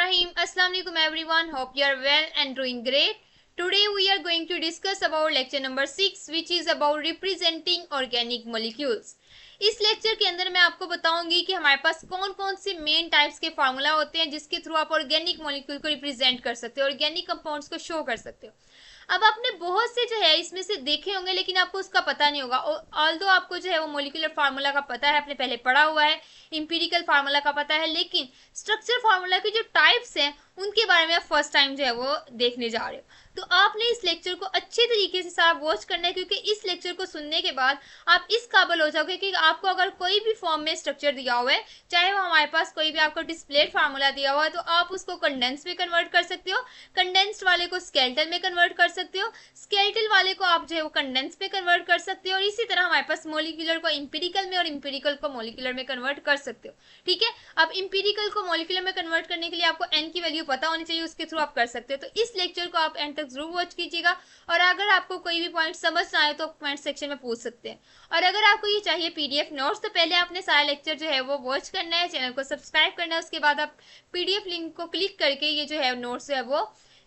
Bismillahirrahmanirrahim. Assalamu alaikum everyone. Hope you are well and doing great. Today we are going to discuss about lecture number 6 which is about representing organic molecules. इस lecture के अंदर मैं आपको बताऊंगी कि हमारे पास कौन कौन से मेन टाइप्स के फार्मूला होते हैं जिसके थ्रू आप ऑर्गेनिक मॉलिक्यूल को रिप्रेजेंट कर सकते हो, ऑर्गेनिक कंपाउंड्स को शो कर सकते हो। अब आपने बहुत से जो है इसमें से देखे होंगे लेकिन आपको उसका पता नहीं होगा। ऑल्दो आपको जो है वो मोलिकुलर फार्मूला का पता है, आपने पहले पढ़ा हुआ है, इंपीरिकल फार्मूला का पता है, लेकिन स्ट्रक्चर फार्मूला के जो टाइप्स हैं उनके बारे में आप फर्स्ट टाइम जो है वो देखने जा रहे हो। तो आपने इस लेक्चर को अच्छे तरीके से सारा वॉच करना है, क्योंकि इस लेक्चर को सुनने के बाद आप इस काबिल हो जाओगे कि आपको अगर कोई भी फॉर्म में स्ट्रक्चर दिया हुआ है, चाहे वो हमारे पास कोई भी आपको डिस्प्लेड फार्मूला दिया हुआ है, तो आप उसको कंडेंस में कन्वर्ट कर सकते हो, कंडेंस्ड वाले को स्केलेटल में कन्वर्ट कर सकते हो, स्केलेटल वाले को आप जो है वो कंडेंस में कन्वर्ट कर सकते हो, और इसी तरह हमारे पास मोलिकुलर को इंपीरिकल में और इंपीरिकल को मोलिकुलर में कन्वर्ट कर सकते हो। ठीक है, अब इंपीरिकल को मोलिकुलर में कन्वर्ट करने के लिए आपको एन की वैल्यू पता होनी चाहिए, उसके थ्रू आप कर सकते हो। तो इस लेक्चर को आप एंड तक जरूर वॉच कीजिएगा, और अगर आपको कोई भी पॉइंट समझ ना आए तो कमेंट सेक्शन में पूछ सकते हैं। और अगर आपको ये चाहिए पीडीएफ नोट्स तो पहले आपने सारा लेक्चर जो है वो वॉच करना है, चैनल को सब्सक्राइब करना है, उसके बाद आप पीडीएफ लिंक को क्लिक करके ये जो है नोट्स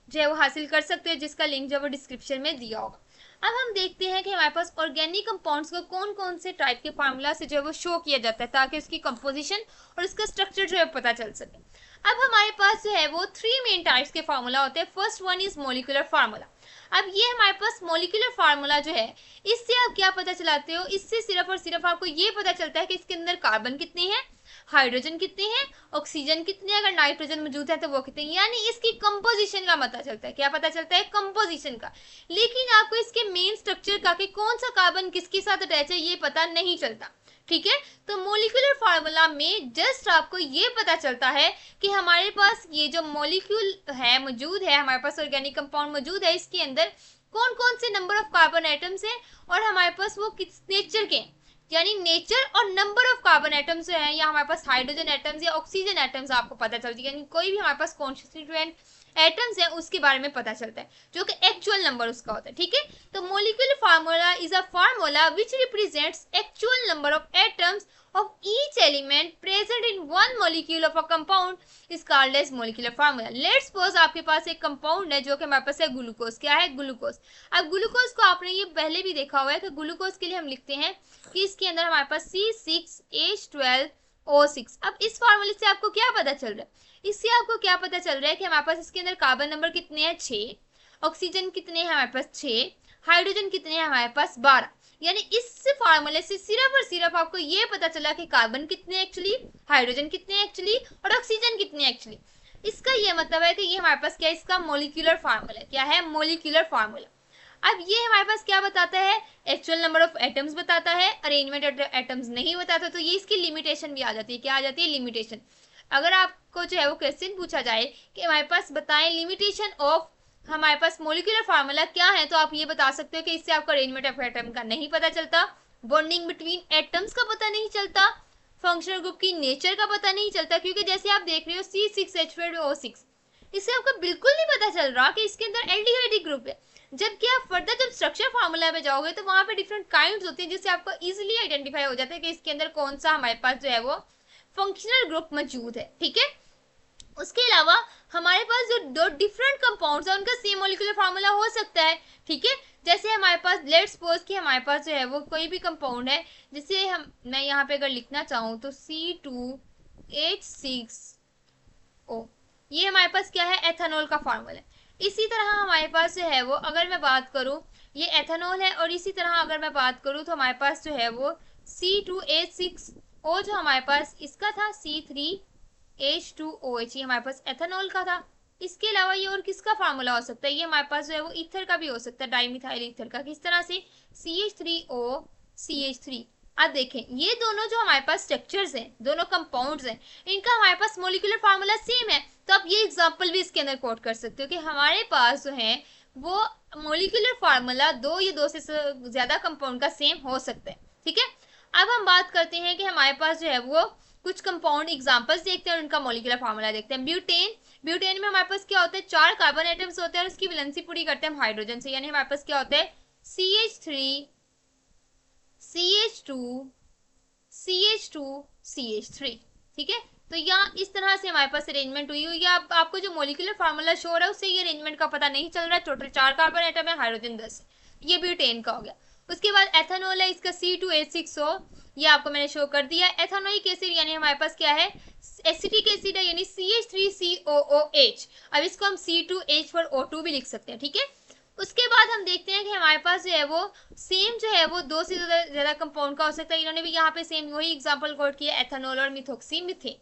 जो है वो हासिल कर सकते हो, जिसका लिंक जो है वो डिस्क्रिप्शन में दिया होगा। अब हम देखते हैं कि हमारे पास ऑर्गेनिक कंपाउंड्स को कौन कौन से टाइप के फार्मूला से जो है वो शो किया जाता है, ताकि उसकी कंपोजिशन और उसका स्ट्रक्चर जो है पता चल सके। अब हमारे पास जो है वो 3 मेन टाइप्स के फार्मूला होते हैं। First one is molecular formula. अब ये हमारे पास मोलिकुलर फार्मूला जो है, इससे आप क्या पता चलाते हो, इससे सिर्फ और सिर्फ आपको ये पता चलता है कि इसके अंदर कार्बन कितने हैं, हाइड्रोजन कितने हैं, ऑक्सीजन कितने, अगर नाइट्रोजन मौजूद है तो वो कितने, यानी इसकी कंपोजिशन का पता चलता है। क्या पता चलता है? कंपोजिशन का। लेकिन आपको इसके मेन स्ट्रक्चर का कि कौन सा कार्बन किसके साथ अटैच है ये पता नहीं चलता। ठीक है, तो मोलिकुलर फार्मूला में जस्ट आपको ये पता चलता है कि हमारे पास ये जो मॉलिक्यूल है मौजूद है, हमारे पास ऑर्गेनिक कंपाउंड मौजूद है, इसके अंदर कौन कौन से नंबर ऑफ कार्बन एटम्स हैं और हमारे पास वो किस नेचर के, यानी नेचर और नंबर ऑफ कार्बन एटम्स जो है, या हमारे पास हाइड्रोजन एटम्स या ऑक्सीजन एटम्स आपको पता चलती है, यानी कोई भी हमारे पास कॉन्स्टिट्यूएंट एटम्स है उसके बारे में पता चलता है, जो कि एक्चुअल नंबर उसका होता है। ठीक है, तो molecular formula is a formula which represents actual number of atoms of each element present in one molecule of a compound is called as molecular formula. Let's suppose आपके पास एक कंपाउंड है जो कि हमारे पास है ग्लूकोज। क्या है? ग्लूकोज। अब ग्लूकोज को आपने ये पहले भी देखा हुआ है कि ग्लूकोज के लिए हम लिखते हैं कि इसके अंदर हमारे पास C6H12O6। अब इस फार्मूले से आपको क्या पता चल रहा है? इससे आपको क्या पता चल रहा है कि हमारे पास इसके अंदर कार्बन नंबर कितने हैं? 6, ऑक्सीजन कितने हैं हमारे पास? 6, हाइड्रोजन कितने हैं हमारे पास? 12। यानी इस फार्मूले से सिर्फ और सिर्फ आपको ये पता चला कि कार्बन कितने एक्चुअली, हाइड्रोजन कितने एक्चुअली और ऑक्सीजन कितने एक्चुअली। इसका ये मतलब है कि ये हमारे पास क्या है? इसका मोलिकुलर फार्मूला। क्या है? Molecular formula. अब ये हमारे पास क्या बताता है? एक्चुअल नंबर ऑफ एटम्स बताता है, अरेंजमेंट एटम्स नहीं बताता। तो ये इसकी लिमिटेशन भी आ जाती है। क्या आ जाती है? लिमिटेशन। अगर आपको जो है वो क्वेश्चन पूछा जाए कि हमारे पास बताएं लिमिटेशन ऑफ हमारे पास मोलिकुलर फार्मूला क्या है, तो आप ये बता सकते हो कि इससे आपको अरेंजमेंट ऑफ एटम का नहीं पता चलता, बॉन्डिंग बिटवीन एटम्स का पता नहीं चलता, फंक्शनल ग्रुप की नेचर का पता नहीं चलता, क्योंकि जैसे आप देख रहे हो C6H12O6, इससे आपको बिल्कुल नहीं पता चल रहा कि इसके अंदर एल्डिहाइड ग्रुप है। जबकि आप फर्दर जब स्ट्रक्चर फार्मूला में जाओगे तो वहां पे डिफरेंट काइंड्स होती हैं, जिससे आपको इजीली आइडेंटिफाई हो जाता है कि इसके अंदर कौन सा हमारे पास जो है वो फंक्शनल ग्रुप मौजूद है। ठीक है, उसके अलावा हमारे पास जो दो डिफरेंट कंपाउंड्स है उनका सेम मॉलिक्यूलर फार्मूला हो सकता है। ठीक है, जैसे हमारे पास लेट्स सपोज कि हमारे पास जो है वो कोई भी कंपाउंड है, जिसे मैं यहाँ पे अगर लिखना चाहूँ तो C2H6O, ये हमारे पास क्या है? एथेनॉल का फार्मूला है। इसी तरह हमारे पास जो है वो, अगर मैं बात करूँ, ये एथेनॉल है, और इसी तरह अगर मैं बात करूँ तो हमारे पास जो है वो C2H6O जो हमारे पास इसका था C3H2OH, ये हमारे पास एथेनॉल का था। इसके अलावा ये और किसका फार्मूला हो सकता है? ये हमारे पास जो है वो ईथर का भी हो सकता है, डाइमिथाइल ईथर का। किस तरह से? CH3OCH3। अब देखें, ये दोनों जो हमारे पास स्ट्रक्चर्स हैं, दोनों कंपाउंड्स हैं, इनका हमारे पास मोलिकुलर फार्मूला सेम है। तो आप ये एग्जांपल भी इसके अंदर कोट कर सकते हो कि हमारे पास जो है वो मोलिकुलर फार्मूला दो या दो से ज्यादा कंपाउंड का सेम हो सकता है। ठीक है, अब हम बात करते हैं कि हमारे पास जो है वो कुछ कंपाउंड एग्जांपल्स देखते हैं और उनका मॉलिक्यूलर फार्मूला देखते हैं। ब्यूटेन। ब्यूटेन में हमारे पास क्या होता है? 4 कार्बन एटम्स होते हैं और उसकी वैलेंसी पूरी करते हैं हम हाइड्रोजन से, यानी हमारे पास क्या होता है? CH3 CH2 CH2 CH3। ठीक है, तो यहाँ इस तरह से हमारे पास अरेंजमेंट हुई हुई है। आपको जो मोलिकुलर फार्मूला शो हो रहा है उससे ये अरेंजमेंट का पता नहीं चल रहा है। टोटल 4 कार्बन एटम है, हाइड्रोजन 10, ये ब्यूटेन का हो गया। उसके बाद एथेनॉल है, इसका C2H6O, ये आपको मैंने शो कर दिया। एथेनोइक एसिड यानी हमारे पास क्या है, एसिटिक एसिड है यानी CH3COOH। अब इसको हम C2H4O2 भी लिख सकते हैं, ठीक है। उसके बाद हम देखते हैं कि हमारे पास जो है वो सेम जो है वो 2 से ज्यादा कंपाउंड का हो सकता है। इन्होंने भी यहाँ पे सेम वही एग्जांपल कोट किया, एथेनॉल और मिथोक्सी मीथेन।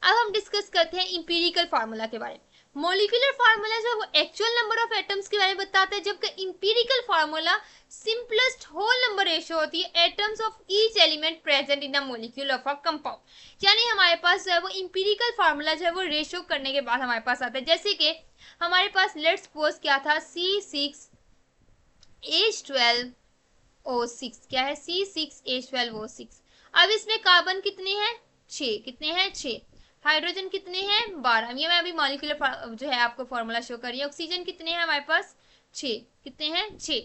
अब हम डिस्कस करते हैं इंपीरिकल फार्मूला के बारे में। मॉलिक्यूलर फार्मूला जो है वो एक्चुअल नंबर ऑफ एटम्स के बारे में बताता है, जबकि empirical formula simplest whole number ratio होती है atoms of each element present in a molecule of a compound. यानी हमारे पास जो है वो इंपीरिकल फार्मूला जो है वो रेशियो करने के बाद हमारे पास आता है। जैसे कि हमारे पास लेट्स सपोज क्या था, C6H12O6, क्या है C6H12O6। अब इसमें कार्बन कितने हैं, 6, कितने हैं 6, हाइड्रोजन कितने हैं 12, ये मैं अभी मॉलिक्यूलर जो है आपको फॉर्मूला शो करिए। ऑक्सीजन कितने हैं हमारे पास 6, कितने हैं 6।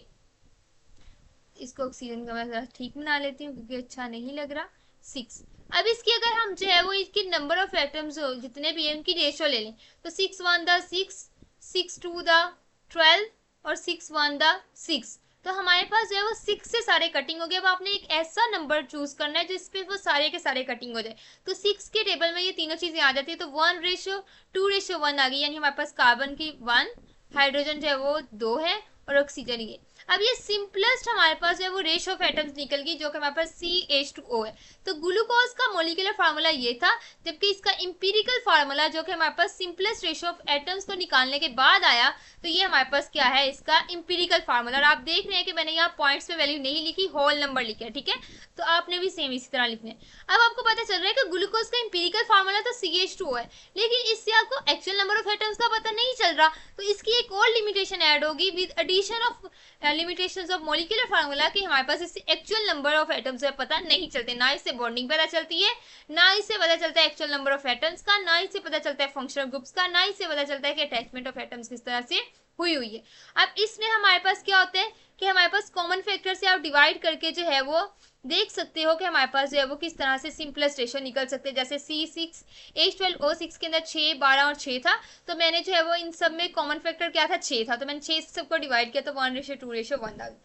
इसको ऑक्सीजन का मैं जरा ठीक बना लेती हूँ क्योंकि अच्छा नहीं लग रहा, 6। अब इसकी अगर हम जो है वो इसकी नंबर ऑफ एटम्स जितने भी हैं उनकी रेशियो ले लें तो 6 1 द 6, 6 2 द 12 और 6 1 द 6, तो हमारे पास जो है वो 6 से सारे कटिंग हो गए। अब आपने एक ऐसा नंबर चूज करना है जिसपे वो सारे के सारे कटिंग हो जाए। तो 6 के टेबल में ये तीनों चीजें आ जाती है, तो 1:2:1 आ गई, यानी हमारे पास कार्बन की 1, हाइड्रोजन जो है वो 2 है और ऑक्सीजन ये। अब ये सिंपलेस्ट हमारे पास जो है वो रेशियो ऑफ एटम्स निकल गई जो कि हमारे पास CH2O है। तो ग्लूकोज का मॉलिक्यूलर फार्मूला ये था, जबकि इसका इंपीरिकल फार्मूला जो कि हमारे पास सिंपलेस्ट रेशियो ऑफ एटम्स को निकालने के बाद आया, तो ये हमारे पास क्या है, इसका इंपीरिकल फार्मूला। और आप देख रहे हैं कि मैंने यहाँ पॉइंट्स पे वैल्यू नहीं लिखी, होल नंबर लिखे, ठीक है। तो आपने भी सेम इसी तरह लिखना है। अब आपको पता चल रहा है कि ग्लूकोज का इंपीरिकल फार्मूला तो CH2O है, लेकिन इससे आपको एक्चुअल नंबर ऑफ एटम्स का पता नहीं चल रहा। तो इसकी एक और लिमिटेशन ऐड होगी with addition of limitations of molecular formula, कि हमारे पास इससे एक्चुअल नंबर ऑफ एटम्स का पता नहीं चलते। ना इससे बॉन्डिंग पता चलती है, ना इससे पता चलता है एक्चुअल नंबर ऑफ एटम्स का, ना इससे पता चलता है फंक्शनल ग्रुप्स का, ना इससे पता चलता है कि अटैचमेंट ऑफ एटम्स किस तरह से हुई हुई है। अब इसमें हमारे पास क्या होता है कि हमारे पास कॉमन फैक्टर से आप डिवाइड करके जो है वो देख सकते हो कि हमारे पास जो है वो किस तरह से सिंपलेस्ट रेशियो निकल सकते हैं। जैसे C6H12O6 के अंदर 6, 12 और 6 था, तो मैंने जो है वो इन सब में कॉमन फैक्टर क्या था, 6 था, तो मैंने 6 से सबको डिवाइड किया तो 1:2:1 आ गया।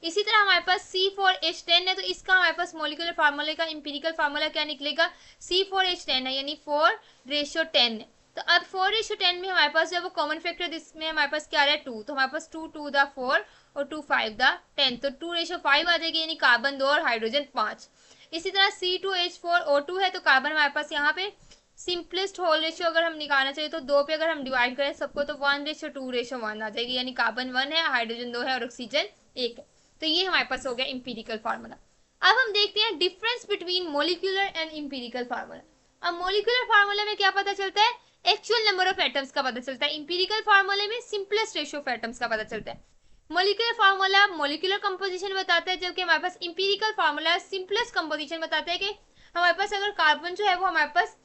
इसी तरह हमारे पास C4H10 है, तो इसका हमारे पास मॉलिक्यूलर फार्मूले का इंपीरिकल फार्मूला क्या निकलेगा, C4H10 है यानी 4:10 है। तो अब 4:10 में हमारे पास जो है वो कॉमन फैक्टर इसमें हमारे पास क्या आ रहा है 2, तो हमारे पास 2 2 द 4 और 2 5 द 10, तो 2:5 आ जाएगी, यानी कार्बन 2 और हाइड्रोजन 5। इसी तरह C2H4O2 है, तो कार्बन हमारे पास यहाँ पे सिंपलेस्ट होल रेशियो अगर हम निकालना चाहिए तो 2 पे अगर हम डिवाइड करें सबको तो 1:2:1 आ जाएगी, यानी कार्बन 1 है, हाइड्रोजन 2 है और ऑक्सीजन 1 है। तो ये हमारे पास हो गया इंपीरिकल फार्मूला। अब हम देखते हैं difference between molecular and empirical formula. अब मोलिकुलर फार्मूला में क्या पता चलता है, एक्चुअल नंबर ऑफ एटम्स का पता चलता है। इंपीरिकल फार्मूले में सिंपलेस्ट रेशियो ऑफ एटम्स का पता चलता है। मोलिकुलर फार्मूला मोलिकुलर कंपोजिशन बताता है, जबकि हमारे पास इंपीरिकल फार्मूला सिंपलेस्ट कंपोजिशन बताता है कि हमारे पास अगर कार्बन जो है वो हमारे पास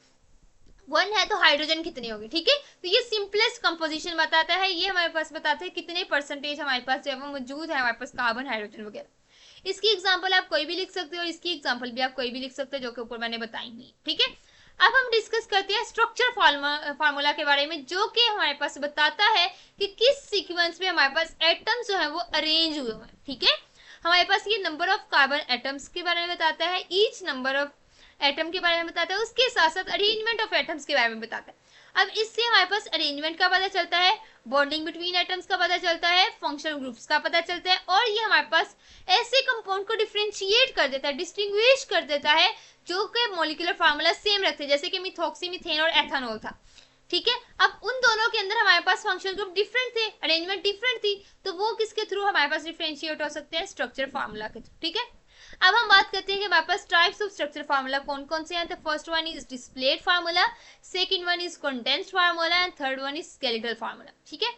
1 है तो हाइड्रोजन कितने होंगे, ठीक है। तो ये सिंपलेस्ट कंपोजिशन बताता है, ये हमारे पास बताता है कितने परसेंटेज हमारे पास जो है वो मौजूद है हमारे पास कार्बन हाइड्रोजन वगैरह। इसकी एग्जांपल आप कोई भी लिख सकते हो और इसकी एग्जांपल भी आप कोई भी लिख सकते हो जो कि ऊपर मैंने बताई हुई, ठीक है। अब हम डिस्कस करते हैं स्ट्रक्चर फार्मूला के बारे में, जो कि हमारे पास बताता है कि किस सीक्वेंस में हमारे पास एटम्स जो है वो अरेंज हुए हैं, ठीक है। हमारे पास ये नंबर ऑफ कार्बन एटम्स के बारे में बताता है, ईच नंबर ऑफ एटम के बारे में बताता है, उसके साथ साथ अरेंजमेंट ऑफ एटम्स के बारे में बताता है। अब इससे हमारे पास अरेंजमेंट का पता चलता है, बॉन्डिंग बिटवीन एटम्स का पता चलता है, फंक्शनल ग्रुप्स का पता चलता है, और ये हमारे पास ऐसे कंपाउंड को डिफरेंशिएट कर देता है, डिस्टिंग्विश कर देता है, जो कि मॉलिक्यूलर फार्मूला सेम रखते हैं, जैसे कि मिथॉक्सी मीथेन और एथेनॉल था, ठीक है। अब उन दोनों के अंदर हमारे पास फंक्शनल ग्रुप डिफरेंट थे, अरेंजमेंट डिफरेंट थी, तो वो किसके थ्रू हमारे पास डिफरेंशिएट हो सकते हैं, स्ट्रक्चर फार्मूला के थ्रू, ठीक है। अब हम बात करते हैं कि हमारे पास टाइप्स ऑफ स्ट्रक्चर फार्मूला कौन कौन से हैं। तो first one is displayed formula, second one is condensed formula and third one is skeletal formula, ठीक है।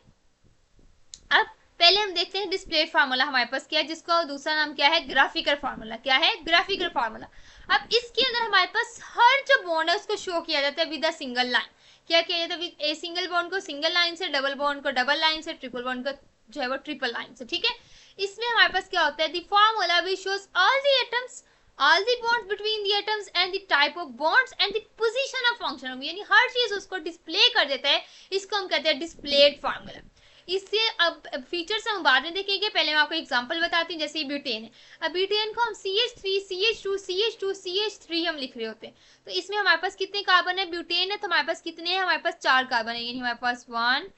अब पहले हम देखते हैं डिस्प्लेड फार्मूला हमारे पास क्या है, जिसका दूसरा नाम क्या है, ग्राफिकल फार्मूला। क्या है, ग्राफिकल फार्मूला। अब इसके अंदर हमारे पास हर जो बॉन्ड है उसको शो किया जाता है विद अ सिंगल लाइन। क्या किया जाता है, विद ए सिंगल बॉन्ड को सिंगल लाइन से, डबल बॉन्ड को डबल लाइन से, ट्रिपल बॉन्ड को जो है वो ट्रिपल लाइन से, ठीक है। इसमें हमारे पास क्या होता है, the formula which shows all the atoms all the bonds between the atoms and the type of bonds and the position of function, यानी हर चीज उसको डिस्प्ले कर देता है। इसको हम कहते हैं डिस्प्लेड फार्मूला। इससे अब फीचर्स हम बाद में देखेंगे, पहले मैं आपको एग्जांपल बताती हूँ। जैसे ब्यूटेन है, अब ब्यूटेन को हम CH3 CH2 CH2 CH3 हम लिख रहे होते हैं। तो इसमें हमारे पास कितने कार्बन है? ब्यूटेन है तो हमारे पास कितने हैं? हमारे पास 4 कार्बन है, यानी हमारे पास 1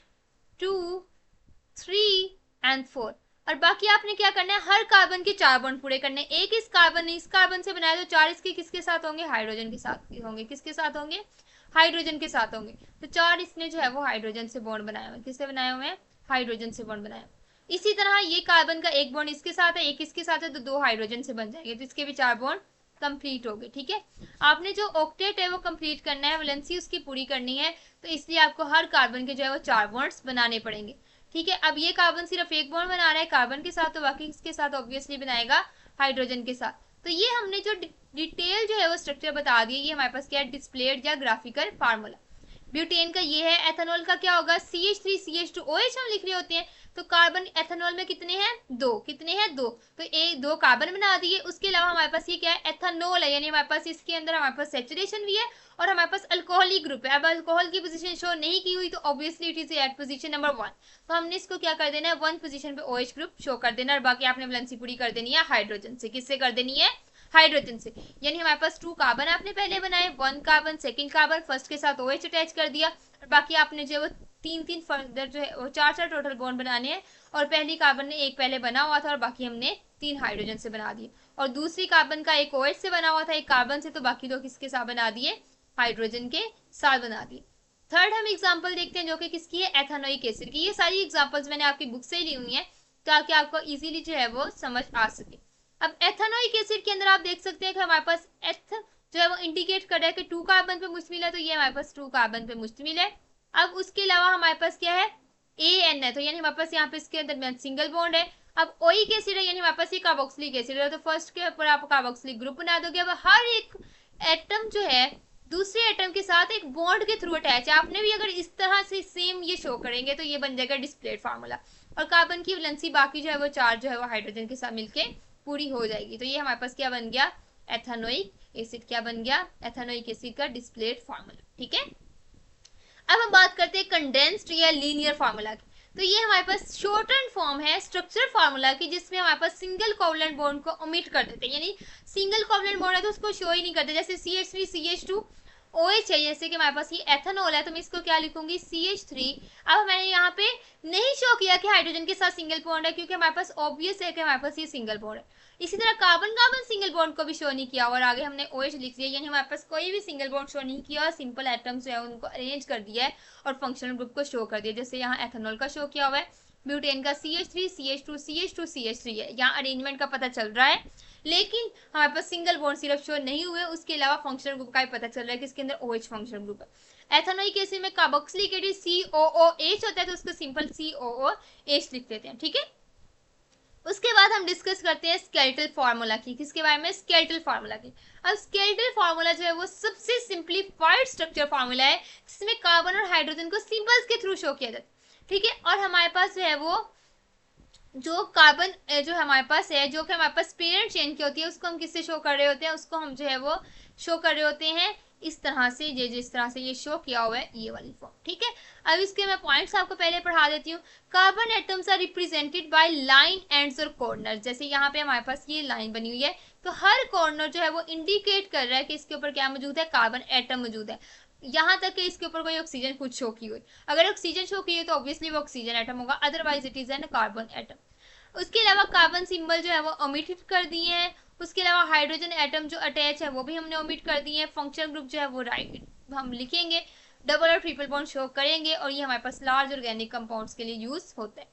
2 3 एंड 4। और बाकी आपने क्या करना है, हर कार्बन के 4 बॉन्ड पूरे करने हैं। एक इस कार्बन से बनाया तो 4 इसके किसके साथ होंगे? हाइड्रोजन के साथ होंगे। किसके साथ होंगे? हाइड्रोजन के साथ होंगे। तो 4 इसने जो है वो हाइड्रोजन से बॉन्ड बनाए हुए। किससे बनाए हुए हैं? हाइड्रोजन से बॉन्ड बनाया। इसी तरह ये कार्बन का एक बॉन्ड इसके साथ है, एक इसके साथ है, तो 2 हाइड्रोजन से बन जाएंगे, तो इसके भी 4 बॉन्ड कंप्लीट हो गए। ठीक है, आपने जो ऑक्टेट है वो कंप्लीट करना है, वैलेंसी उसकी पूरी करनी है, तो इसलिए आपको हर कार्बन के जो है वो 4 बॉन्ड्स बनाने पड़ेंगे। ठीक है, अब ये कार्बन सिर्फ एक बॉन्ड बना रहा है कार्बन के साथ, तो बाकी इसके साथ ऑब्वियसली बनाएगा हाइड्रोजन के साथ। तो ये हमने जो डिटेल जो है वो स्ट्रक्चर बता दिया, ये हमारे पास क्या है? डिस्प्लेड या ग्राफिकल फार्मूला। ब्यूटेन का ये है। एथेनॉल का क्या होगा? CH3 CH2OH हम लिख रहे होते हैं। तो कार्बन एथेनॉल में कितने हैं? 2। कितने हैं? 2। तो एक 2 कार्बन बना दिए। उसके अलावा हमारे पास ये क्या है? एथेनॉल है, यानी हमारे पास इसके अंदर हमारे पास सैचुरेशन भी है और हमारे पास अल्कोहलिक ग्रुप है। अब अल्कोहल की पोजीशन शो नहीं की हुई तो obviously it is at position number 1। तो हमने इसको क्या कर देना है? 1 पोजीशन पे OH ग्रुप शो कर देना, और बाकी आपने वैलेंसी पूरी कर देनी है हाइड्रोजन से। किससे कर देनी है? हाइड्रोजन से। यानी हमारे पास 2 कार्बन आपने पहले बनाए, 1 कार्बन, सेकंड कार्बन, फर्स्ट के साथ OH अटैच कर दिया, और बाकी आपने जो वो 3 फर्दर जो है वो 4 टोटल बॉन्ड बनाने हैं। और पहली कार्बन ने एक पहले बना हुआ था और बाकी हमने 3 हाइड्रोजन से बना दिए, और दूसरी कार्बन का एक OH से बना हुआ था, एक कार्बन से, तो बाकी 2 किसके साथ बना दिए? हाइड्रोजन के साथ बना दिए। थर्ड हम एग्जाम्पल देखते हैं जो कि किसकी है? एथेनोइक एसिड की। ये सारी एग्जाम्पल्स मैंने आपकी बुक से ही ली हुई है ताकि आपको इजीली जो है वो समझ आ सके। अब एथेनोइक एसिड के अंदर आप देख सकते हैं कि हमारे पास एथ जो है वो इंडिकेट कर रहा है कि 2 कार्बन पे मुश्तमिल है, तो ये हमारे पास 2 कार्बन पे मुश्तमिल है। अब उसके अलावा हमारे पास क्या है? AN है, तो यानी हमारे पास यहाँ पे इसके अंदर सिंगल बॉन्ड है। अब ओइक एसिड है, यानी हमारे पास ये कार्बोक्सिलिक एसिड है, तो फर्स्ट के ऊपर आप कार्बोक्सिलिक ग्रुप बना दोगे। अब हर एक एटम जो है दूसरे एटम के साथ एक बॉन्ड के थ्रू अटैच है। आपने भी अगर इस तरह से सेम ये शो करेंगे तो ये बन जाएगा डिस्प्लेड फार्मूला, और कार्बन की वैलेंसी बाकी जो है वो 4 जो है वो हाइड्रोजन के साथ मिलके पूरी हो जाएगी। तो ये हमारे पास क्या बन गया? Ethanoic acid. क्या बन गया? एथेनोइक एसिड का डिस्प्लेड फार्मूला। ठीक है, अब हम बात करते हैं कंडेंस्ड या लीनियर फार्मूला की। तो ये हमारे पास शॉर्टन फॉर्म है स्ट्रक्चर फार्मूला की, जिसमें हमारे पास सिंगल कोवलेंट बॉन्ड को ओमिट कर देते हैं, यानी सिंगल कोवलेंट बॉन्ड है तो उसको शो ही नहीं करते। जैसे CH3 CH2 OH है, जैसे कि हमारे पास ये एथेनॉल है, तो मैं इसको क्या लिखूंगी? CH3। अब मैंने यहाँ पे नहीं शो किया कि हाइड्रोजन के साथ सिंगल बॉन्ड है, क्योंकि हमारे पास ऑब्वियस है कि हमारे पास ये सिंगल बॉन्ड है। इसी तरह कार्बन कार्बन सिंगल बॉन्ड को भी शो नहीं किया, और आगे हमने OH लिख दिया, यानी हमारे पास कोई भी सिंगल बॉन्ड शो नहीं किया, और सिंपल एटम्स जो है उनको अरेंज कर दिया है और फंक्शनल ग्रुप को शो कर दिया। जैसे यहाँ एथेनॉल का शो किया हुआ है, ब्यूटेन का CH3 CH2 CH2 CH3 है, यहाँ अरेंजमेंट का पता चल रहा है, लेकिन हमारे पास सिंगल बॉन्ड सिर्फ शो नहीं हुए, उसके अलावा फंक्शनल ग्रुप का ही पता चल रहा है कि इसके अंदर OH फंक्शनल ग्रुप है। एथेनोइक एसिड में कार्बोक्सिलिक एसिड COOH होता है, तो उसको सिंपल COOH लिख देते हैं। ठीक है, उसके बाद हम डिस्कस करते हैं स्केलेटल फार्मूला की। किसके बारे में? स्केलेटल फार्मूला की। अब स्केलेटल फार्मूला जो है वो सबसे सिंप्लीफाइड स्ट्रक्चर फार्मूला है, जिसमें कार्बन और हाइड्रोजन को सिंबल्स के थ्रू शो किया जाता है। ठीक है, और हमारे पास जो है वो जो कार्बन जो हमारे पास है, जो कि हमारे पास पेरेंट चेन की होती है, उसको हम किससे शो कर रहे होते हैं? उसको हम जो है वो शो कर रहे होते हैं इस तरह से, ये जिस तरह से ये शो किया हुआ है, ये वाली फॉर्म। ठीक है, अब इसके मैं पॉइंट्स आपको पहले पढ़ा देती हूँ। Carbon atoms are represented by line ends और कॉर्नर। जैसे यहाँ पे हमारे पास ये लाइन बनी हुई है, तो हर कॉर्नर जो है वो इंडिकेट कर रहा है कि इसके ऊपर क्या मौजूद है? कार्बन एटम मौजूद है। यहाँ तक कि इसके ऊपर कोई ऑक्सीजन खुद शो की हुई, अगर ऑक्सीजन शो की है तो ऑब्वियसली वो ऑक्सीजन एटम होगा, otherwise it is an carbon atom. उसके अलावा कार्बन सिंबल जो है वो ओमिट कर दिए हैं। उसके अलावा हाइड्रोजन एटम जो अटैच है वो भी हमने ओमिट कर दिए हैं। फंक्शनल ग्रुप जो है वो राइट हम लिखेंगे, डबल और ट्रिपल बॉन्ड शो करेंगे, और ये हमारे पास लार्ज ऑर्गेनिक कंपाउंड्स के लिए यूज होता है।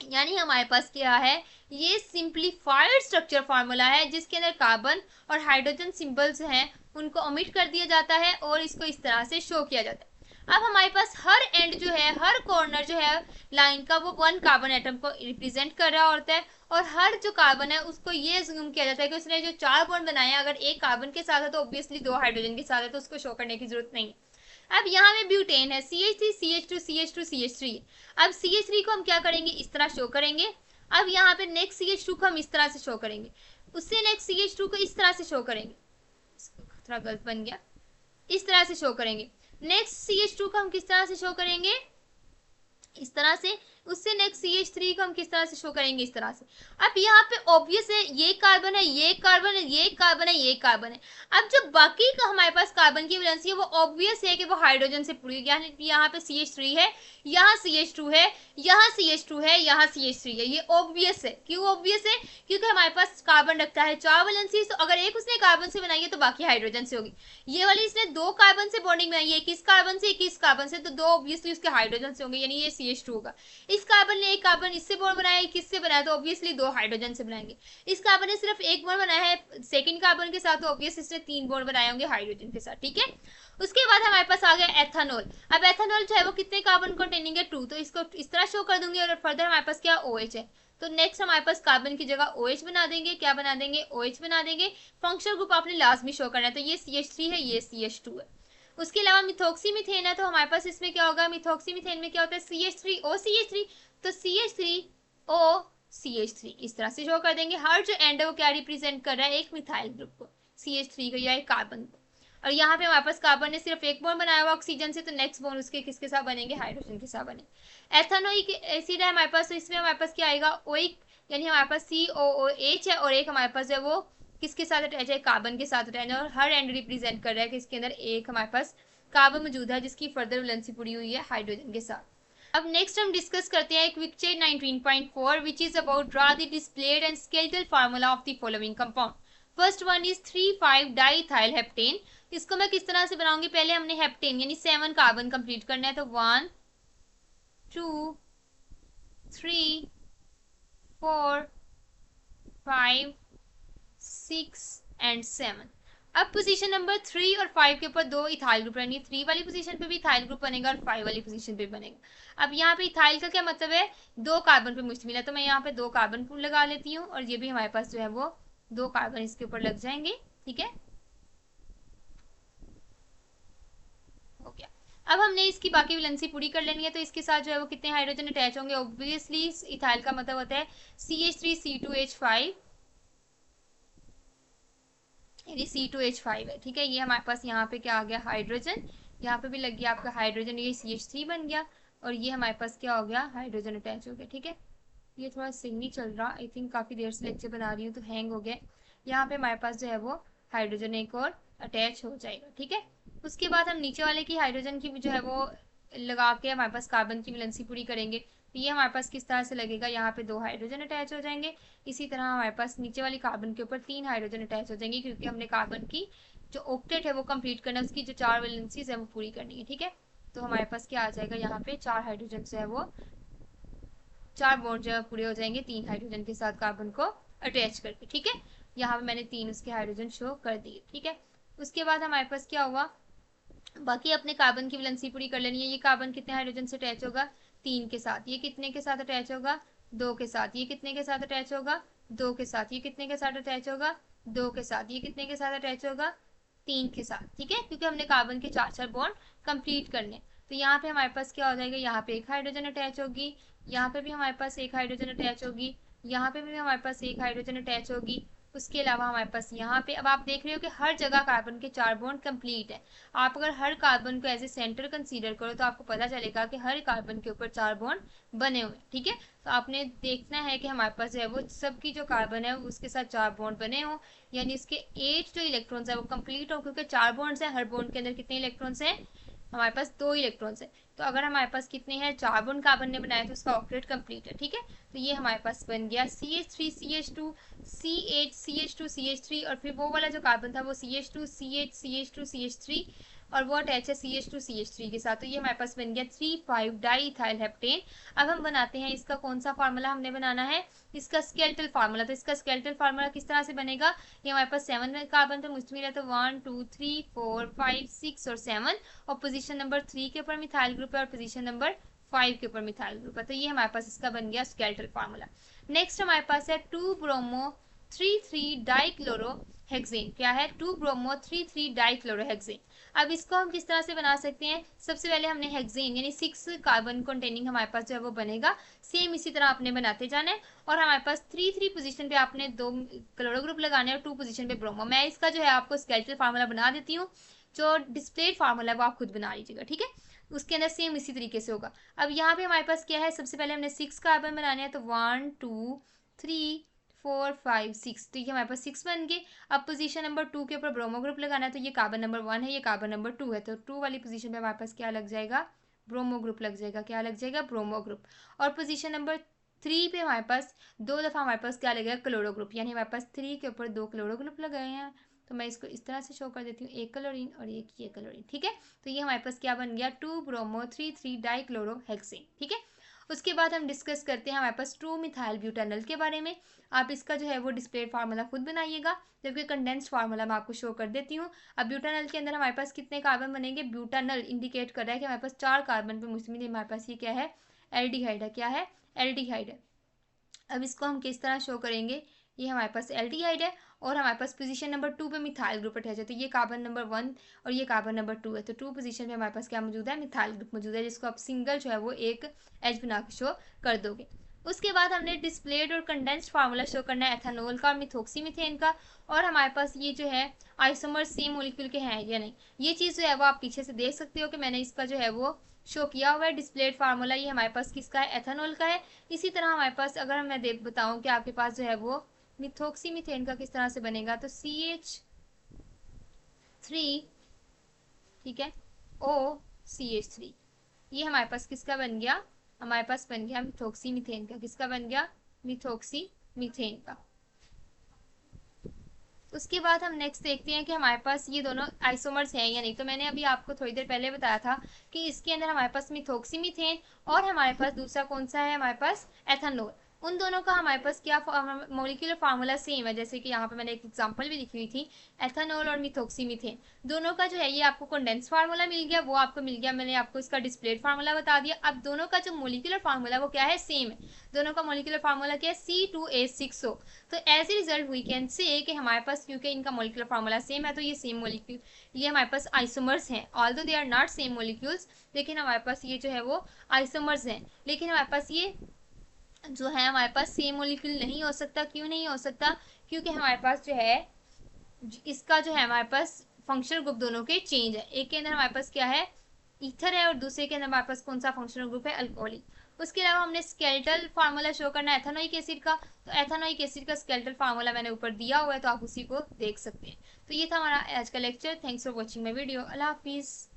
यानी हमारे पास क्या है? ये सिंप्लीफाइड स्ट्रक्चर फार्मूला है, जिसके अंदर कार्बन और हाइड्रोजन सिंबल्स हैं उनको ओमिट कर दिया जाता है और इसको इस तरह से शो किया जाता है। अब हमारे पास हर एंड जो है, हर कॉर्नर जो है लाइन का, वो 1 कार्बन एटम को रिप्रेजेंट कर रहा होता है, और हर जो कार्बन है उसको ये अज्यूम किया जाता है कि उसने जो 4 बॉन्ड बनाए हैं, अगर एक कार्बन के साथ है तो ऑब्वियसली 2 हाइड्रोजन के साथ है, तो उसको शो करने की जरूरत नहीं। अब यहाँ में ब्यूटेन है, CH3 CH2 CH2 CH3। अब CH3 को हम क्या करेंगे? इस तरह शो करेंगे। अब यहाँ पे नेक्स्ट CH2 को हम इस तरह से शो करेंगे। उससे नेक्स्ट CH2 को इस तरह से शो करेंगे, थोड़ा गलत बन गया, इस तरह से शो करेंगे। नेक्स्ट CH2 को हम किस तरह से शो करेंगे, इस तरह से। उससे नेक्स्ट CH3 को हम किस तरह से शो करेंगे, इस तरह से। अब यहाँ पे ऑब्वियस है ये कार्बन है, ये कार्बन है, ये कार्बन है, ये कार्बन है। अब जो बाकी का हमारे पास कार्बन की वैलेंसी है वो ऑब्वियस है कि वो हाइड्रोजन से पूरी, यानी यहाँ पे CH3 है, यहाँ CH2 है, यहाँ CH2 है, यहाँ CH3 है। ये ऑब्वियस है। क्यों ऑब्वियस है? क्योंकि हमारे पास कार्बन रखता है 4 वैलेंसी, तो अगर एक उसने कार्बन से बनाई है तो बाकी हाइड्रोजन से होगी। ये वाली इसने 2 कार्बन से बॉन्डिंग बनाई है, 21 कार्बन से 21 कार्बन से, तो 2 ऑब्वियसली उसके हाइड्रोजन से होंगे, यानी ये CH2 होगा। इस कार्बन ने एक कार्बन इससे बॉन्ड बनाया, किससे बनाया, तो ऑब्वियसली 2 हाइड्रोजन से बनाएंगे। इस कार्बन ने सिर्फ एक बॉन्ड बनाया है सेकंड कार्बन के साथ, तो ऑब्वियसली इसने 3 बॉन्ड बनाए होंगे हाइड्रोजन के साथ। ठीक है, उसके बाद हमारे पास आ गया एथेनॉल। अब एथेनॉल जो है वो कितने कार्बन कंटेनिंग है, 2, तो इसको इस तरह शो कर दूंगी। और फर्दर हमारे पास क्या OH है, तो नेक्स्ट हमारे पास कार्बन की जगह OH बना देंगे। क्या बना देंगे, OH बना देंगे। फंक्शनल ग्रुप आपने लाजमी शो करना है, तो ये CH3 है, ये CH2 है। उसके अलावा मिथोक्सी मीथेन है, तो हमारे पास इसमें क्या होगा, मिथोक्सी मीथेन में क्या होता है, CH3OCH3, तो CH3OCH3 इस तरह से शो कर देंगे। हर जो एंड है वो क्या रिप्रेजेंट कर रहा है, एक मिथाइल ग्रुप को, CH3 को या एक कार्बन को। और यहाँ पे हमारे पास कार्बन ने सिर्फ एक बॉन्ड बनाया हुआ ऑक्सीजन से, तो नेक्स्ट बॉन्ड उसके किसके साथ बनेंगे, हाइड्रोजन के साथ बनेंगे। एथेनोइक एसिड है हमारे पास, तो इसमें हमारे पास क्या आएगा, ओइक, यानी हमारे पास COOH है, और एक हमारे पास है वो किसके साथ अटैच है, कार्बन के साथ अटैच है। और हर एंड रिप्रेजेंट कर रहा है कि इसके अंदर एक हमारे पास कार्बन मौजूद है जिसकी फर्दर वैलेंसी पूरी हुई है हाइड्रोजन के साथ। अब नेक्स्ट हम डिस्कस करते हैं quick check 19.4 which is about draw the displayed and skeletal formula of the following compound. First one is 3,5-डाइथाइल हेप्टेन। इसको मैं किस तरह से बनाऊंगी, पहले हमने हेप्टेन यानी 7 कार्बन कंप्लीट करना है, तो 1 2 3 4 5 6 एंड 7। अब पोजीशन नंबर 3 और 5 के ऊपर 2 इथाइल ग्रुप रहेंगे। 3 वाली पोजीशन पे भी इथाइल ग्रुप बनेगा और 5 वाली पोजीशन पे बनेगा। अब यहाँ पे इथाइल का क्या मतलब है, 2 कार्बन पे मुश्तमिल है, तो मैं यहाँ पे 2 कार्बन लगा लेती हूँ, और ये भी हमारे पास जो है वो 2 कार्बन इसके ऊपर लग जाएंगे। ठीक है, हो गया। अब हमने इसकी बाकी वैलेंसी पूरी कर लेनी है, तो इसके साथ जो है वो कितने हाइड्रोजन अटैच होंगे, ऑब्वियसली इथाइल का मतलब होता है CH3C2H5, यानी C2H5 है। ठीक है, ये हमारे पास यहाँ पे क्या आ गया, हाइड्रोजन, यहाँ पे भी लग गया आपका हाइड्रोजन, ये CH3 बन गया, और ये हमारे पास क्या हो गया, हाइड्रोजन अटैच हो गया। ठीक है, ये थोड़ा सही नहीं चल रहा, आई थिंक काफ़ी देर से लेक्चर बना रही हूँ तो हैंग हो गया। यहाँ पे हमारे पास जो है वो हाइड्रोजन एक और अटैच हो जाएगा। ठीक है, उसके बाद हम नीचे वाले की हाइड्रोजन की जो है वो लगा के हमारे पास कार्बन की वैलेंसी पूरी करेंगे, तो ये हमारे पास किस तरह से लगेगा, यहाँ पे 2 हाइड्रोजन अटैच हो जाएंगे। इसी तरह हमारे पास नीचे वाली कार्बन के ऊपर 3 हाइड्रोजन अटैच हो जाएंगे, क्योंकि हमने कार्बन की जो ऑक्टेट है वो कंप्लीट करना है, उसकी जो 4 वैलेंसीज है वो पूरी करनी है। ठीक है, तो हमारे पास क्या आ जाएगा, यहाँ पे 4 हाइड्रोजन जो है वो 4 बॉन्ड जो है पूरे हो जाएंगे 3 हाइड्रोजन के साथ कार्बन को अटैच करके। ठीक है, यहाँ पे मैंने 3 उसके हाइड्रोजन शो कर दिए। ठीक है, उसके बाद हमारे पास क्या हुआ, बाकी अपने कार्बन की वैलेंसी पूरी कर लेनी है। ये कार्बन कितने हाइड्रोजन से अटैच होगा, 3 के साथ। ये कितने के साथ अटैच होगा, 2 के साथ। ये कितने के साथ अटैच होगा, 2 के साथ। ये कितने के साथ अटैच होगा, 2 के साथ। ये कितने के साथ अटैच होगा, 3 के साथ। ठीक है, क्योंकि हमने कार्बन के 4 बॉन्ड कंप्लीट करने, तो यहाँ पे हमारे पास क्या हो जाएगा, यहाँ पे एक हाइड्रोजन अटैच होगी, यहाँ पे भी हमारे पास एक हाइड्रोजन अटैच होगी, यहाँ पे भी हमारे पास एक हाइड्रोजन अटैच होगी। उसके अलावा हमारे पास यहाँ पे, अब आप देख रहे हो कि हर जगह कार्बन के 4 बॉन्ड कंप्लीट है। आप अगर हर कार्बन को एज ए सेंटर कंसीडर करो तो आपको पता चलेगा कि हर कार्बन के ऊपर 4 बॉन्ड बने हुए हैं। ठीक है, तो आपने देखना है कि हमारे पास जो है वो सबकी जो कार्बन है उसके साथ 4 बॉन्ड बने हो, यानी इसके 8 जो इलेक्ट्रॉन्स है वो कंप्लीट हो, क्योंकि 4 बॉन्ड्स हैं, हर बॉन्ड के अंदर कितने इलेक्ट्रॉन्स हैं, हमारे पास 2 इलेक्ट्रॉन्स है। तो अगर हमारे पास कितने हैं, 4 बॉन्ड कार्बन ने बनाया तो उसका ऑक्टेट कंप्लीट है। ठीक है, तो ये हमारे पास बन गया CH3CH2 CH CH2 CH3, और फिर वो वाला जो कार्बन था वो CH2 CH CH2 CH3, और वो अटैच है CH2 CH3 के साथ। तो ये हमारे पास बन गया 3,5-डाइथाइल हेप्टेन। अब हम बनाते हैं इसका कौन सा फार्मूला हमने बनाना है, इसका स्केलेटल फार्मूला। तो इसका स्केलेटल फार्मूला किस तरह से बनेगा, ये हमारे पास 7 कार्बन पे मुश्तमिल है, तो 1 2 3 4 5 6 और 7, और पोजीशन नंबर 3 के ऊपर मिथाइल ग्रुप है, और पोजीशन नंबर 5 के ऊपर मिथाइल ग्रुप है। तो ये हमारे पास इसका बन गया स्केलेटल फार्मूला। नेक्स्ट हमारे पास है 2 ब्रोमो 3 3 डाइक्लोरो हेक्सेन। क्या है, 2 ब्रोमो 3 3 डाइक्लोरो हेक्सेन। अब इसको हम किस तरह से बना सकते हैं, सबसे पहले हमने हेक्सेन यानी 6 कार्बन कंटेनिंग हमारे पास जो है वो बनेगा। सेम इसी तरह आपने बनाते जाना है और हमारे पास 3 पोजीशन पे आपने 2 क्लोरो ग्रुप लगाने हैं और 2 पोजीशन पे ब्रोमो। मैं इसका जो है आपको स्केलेटल फार्मूला बना देती हूँ, जो डिस्प्लेड फार्मूला है वो आप खुद बना लीजिएगा, ठीक है। उसके अंदर सेम इसी तरीके से होगा। अब यहाँ पे हमारे पास क्या है, सबसे पहले हमने 6 कार्बन बनाने हैं, तो 1 2 3 4 5 6, तो ये हमारे पास 6 बन गए। अब पोजीशन नंबर 2 के ऊपर ब्रोमो ग्रुप लगाना है, तो ये कार्बन नंबर 1 है, ये कार्बन नंबर 2 है, तो 2 वाली पोजीशन पे हमारे पास क्या लग जाएगा, ब्रोमो ग्रुप लग जाएगा। क्या लग जाएगा, ब्रोमो ग्रुप। और पोजीशन नंबर 3 पे हमारे पास 2 दफ़ा हमारे पास क्या लगेगा, क्लोरो ग्रुप, यानी हमारे पास 3 के ऊपर 2 क्लोरो ग्रुप लगाए हैं। तो मैं इसको इस तरह से शो कर देती हूँ, एक क्लोरीन और एक ये क्लोरीन, ठीक है। तो ये हमारे पास क्या बन गया, 2 ब्रोमो 3 डाई क्लोरो हेक्सेन, ठीक है। उसके बाद हम डिस्कस करते हैं हमारे पास 2 मिथाइल ब्यूटानल के बारे में। आप इसका जो है वो डिस्प्ले फार्मूला खुद बनाइएगा, जबकि कंडेंस्ड फार्मूला मैं आपको शो कर देती हूँ। अब ब्यूटानल के अंदर हमारे पास कितने कार्बन बनेंगे, ब्यूटानल इंडिकेट कर रहा है कि हमारे पास 4 कार्बन पे मुश्तमिल हमारे पास ये क्या है, एल्डिहाइड है। क्या है, एल्डिहाइड है। अब इसको हम किस तरह शो करेंगे, ये हमारे पास एल्डिहाइड है और हमारे पास पोजीशन नंबर 2 पे मिथाइल ग्रुप अटैच है, तो ये कार्बन नंबर 1 और ये कार्बन नंबर 2 है, तो 2 पोजीशन पे हमारे पास क्या मौजूद है, मिथाइल ग्रुप मौजूद है, जिसको आप सिंगल जो है वो एक एच बना के शो कर दोगे। उसके बाद हमने डिस्प्लेड और कंडेंस्ड फार्मूला शो करना है एथेनॉल का और मिथोक्सीमीथेन का, और हमारे पास ये जो है आइसोमर सेम मॉलिक्यूल के हैं या नहीं, ये चीज़ जो है वो आप पीछे से देख सकते हो कि मैंने इसका जो है वो शो किया हुआ है। डिस्प्लेड फार्मूला ये हमारे पास किसका है, एथेनॉल का है। इसी तरह हमारे पास अगर मैं बताऊं कि आपके पास जो है वो मिथोक्सीमीथेन का किस तरह से बनेगा, तो CH3, ठीक है, OCH3, ये हमारे पास किसका बन गया, हमारे पास बन गया मिथोक्सीमीथेन का। किसका बन गया, मिथोक्सीमीथेन का। उसके बाद हम नेक्स्ट देखते हैं कि हमारे पास ये दोनों आइसोमर्स हैं या नहीं। तो मैंने अभी आपको थोड़ी देर पहले बताया था कि इसके अंदर हमारे पास मिथोक्सीमीथेन और हमारे पास दूसरा कौन सा है, हमारे पास एथेनॉल, उन दोनों का हमारे पास क्या मॉलिक्यूलर फार्मूला सेम है। जैसे कि यहाँ पे मैंने एक एग्जांपल भी लिखी हुई थी, एथेनॉल और मिथोक्सीमीथेन दोनों का जो है ये आपको कंडेंस फार्मूला मिल गया, वो आपको मिल गया, मैंने आपको इसका डिस्प्लेड फार्मूला बता दिया। अब दोनों का जो मॉलिक्यूलर फार्मूला वो क्या है, सेम है। दोनों का मॉलिक्यूलर फार्मूला क्या है, C2H6O। तो as a result we can say कि हमारे पास क्योंकि इनका मॉलिक्यूलर फार्मूला सेम है, तो ये सेम मॉलिक्यूल, ये हमारे पास आइसोमर्स हैं। Although they are not same molecules, लेकिन हमारे पास ये जो है वो आइसोमर्स हैं। लेकिन हमारे पास ये जो है हमारे पास सेम मॉलिक्यूल नहीं हो सकता। क्यों नहीं हो सकता, क्योंकि हमारे पास जो है इसका जो है हमारे पास फंक्शनल ग्रुप दोनों के चेंज है। एक के अंदर हमारे पास क्या है, ईथर है, और दूसरे के अंदर हमारे पास कौन सा फंक्शनल ग्रुप है, अल्कोहलिक। उसके अलावा हमने स्केलेटल फार्मूला शो करना है एथेनोइक एसिड का, तो एथेनोइक एसिड का स्केलेटल फार्मूला मैंने ऊपर दिया हुआ है, तो आप उसी को देख सकते हैं। तो ये था हमारा आज का lecture. Thanks for watching my video. अल्लाह हाफिज़।